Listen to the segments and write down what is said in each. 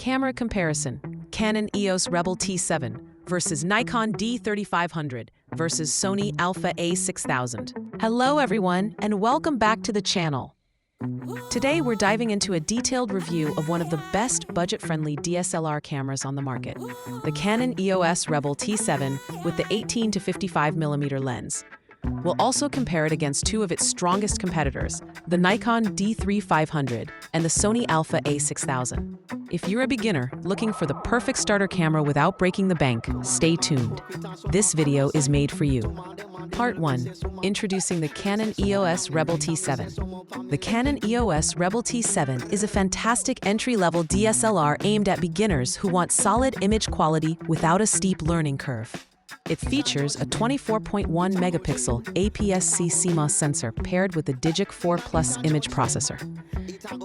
Camera comparison: Canon EOS Rebel T7 versus Nikon D3500 versus Sony Alpha a6000. Hello everyone, and welcome back to the channel. Today we're diving into a detailed review of one of the best budget-friendly DSLR cameras on the market, the Canon EOS Rebel T7 with the 18 to 55mm lens. We'll also compare it against two of its strongest competitors, the Nikon D3500 and the Sony Alpha a6000. If you're a beginner looking for the perfect starter camera without breaking the bank, stay tuned. This video is made for you. Part 1. Introducing the Canon EOS Rebel T7. The Canon EOS Rebel T7 is a fantastic entry-level DSLR aimed at beginners who want solid image quality without a steep learning curve. It features a 24.1 megapixel APS-C CMOS sensor paired with a Digic 4 Plus image processor.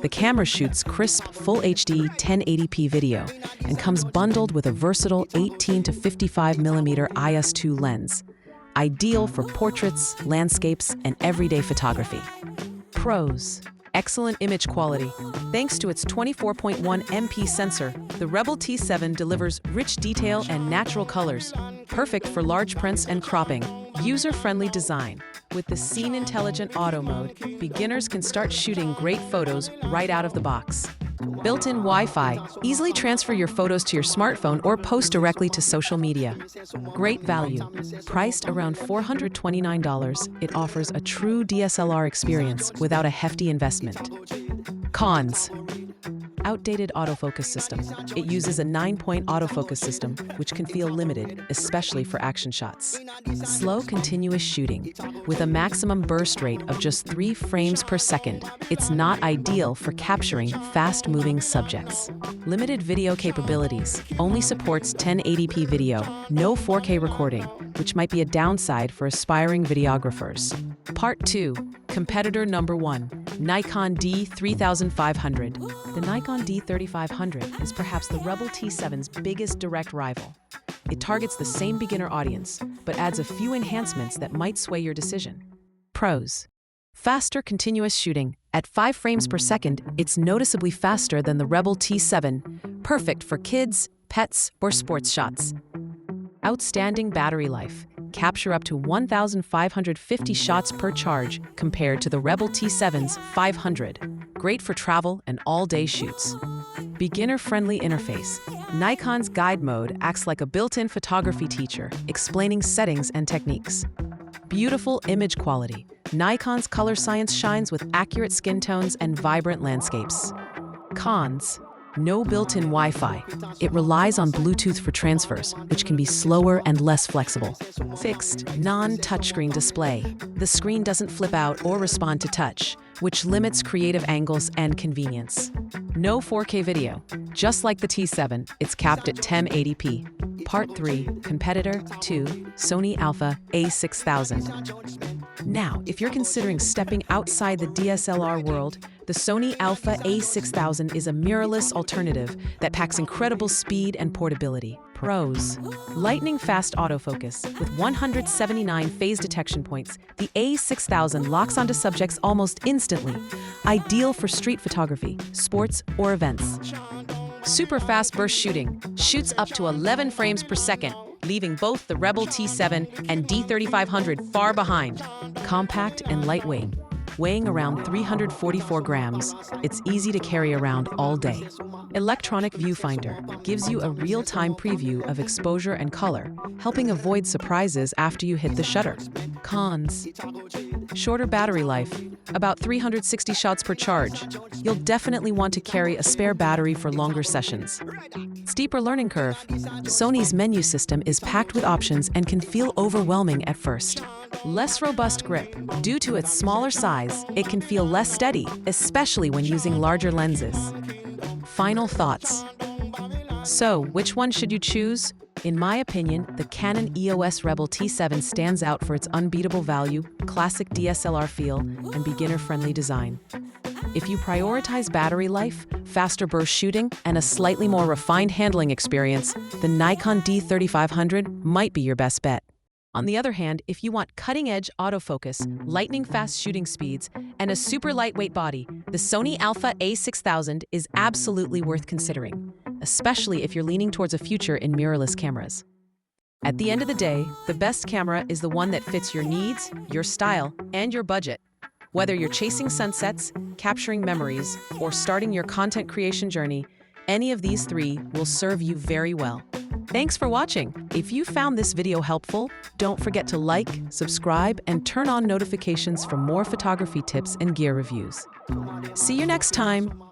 The camera shoots crisp Full HD 1080p video and comes bundled with a versatile 18 to 55mm IS2 lens, ideal for portraits, landscapes, and everyday photography. Pros: excellent image quality. Thanks to its 24.1 MP sensor, the Rebel T7 delivers rich detail and natural colors, perfect for large prints and cropping. User-friendly design. With the Scene Intelligent Auto mode, beginners can start shooting great photos right out of the box. Built-in Wi-Fi. Easily transfer your photos to your smartphone or post directly to social media. Great value. Priced around $429, it offers a true DSLR experience without a hefty investment. Cons: outdated autofocus system. It uses a 9-point autofocus system, which can feel limited, especially for action shots. Slow continuous shooting. With a maximum burst rate of just 3 frames per second, it's not ideal for capturing fast-moving subjects. Limited video capabilities. Only supports 1080p video, no 4K recording, which might be a downside for aspiring videographers. Part 2. Competitor number 1. Nikon D3500. The Nikon D3500 is perhaps the Rebel T7's biggest direct rival. It targets the same beginner audience, but adds a few enhancements that might sway your decision. Pros: faster continuous shooting. At 5 frames per second, it's noticeably faster than the Rebel T7, perfect for kids, pets, or sports shots. Outstanding battery life. Capture up to 1,550 shots per charge compared to the Rebel T7's 500. Great for travel and all-day shoots. Beginner-friendly interface. Nikon's guide mode acts like a built-in photography teacher, explaining settings and techniques. Beautiful image quality. Nikon's color science shines with accurate skin tones and vibrant landscapes. Cons: no built-in Wi-Fi. It relies on Bluetooth for transfers, which can be slower and less flexible. Fixed, non-touchscreen display. The screen doesn't flip out or respond to touch, which limits creative angles and convenience. No 4K video. Just like the T7, it's capped at 1080p. Part 3. Competitor 2. Sony Alpha a6000. Now, if you're considering stepping outside the DSLR world, the Sony Alpha a6000 is a mirrorless alternative that packs incredible speed and portability. Pros: lightning-fast autofocus. With 179 phase detection points, the a6000 locks onto subjects almost instantly, ideal for street photography, sports, or events. Super fast burst shooting. Shoots up to 11 frames per second, leaving both the Rebel T7 and D3500 far behind. Compact and lightweight. Weighing around 344 grams, it's easy to carry around all day. Electronic viewfinder gives you a real-time preview of exposure and color, helping avoid surprises after you hit the shutter. Cons: shorter battery life, about 360 shots per charge. You'll definitely want to carry a spare battery for longer sessions. Steeper learning curve. Sony's menu system is packed with options and can feel overwhelming at first. Less robust grip. Due to its smaller size, it can feel less steady, especially when using larger lenses. Final thoughts. So, which one should you choose? In my opinion, the Canon EOS Rebel T7 stands out for its unbeatable value, classic DSLR feel, and beginner-friendly design. If you prioritize battery life, faster burst shooting, and a slightly more refined handling experience, the Nikon D3500 might be your best bet. On the other hand, if you want cutting-edge autofocus, lightning-fast shooting speeds, and a super lightweight body, the Sony Alpha a6000 is absolutely worth considering. especially if you're leaning towards a future in mirrorless cameras. At the end of the day, the best camera is the one that fits your needs, your style, and your budget. Whether you're chasing sunsets, capturing memories, or starting your content creation journey, any of these three will serve you very well. Thanks for watching. If you found this video helpful, don't forget to like, subscribe, and turn on notifications for more photography tips and gear reviews. See you next time.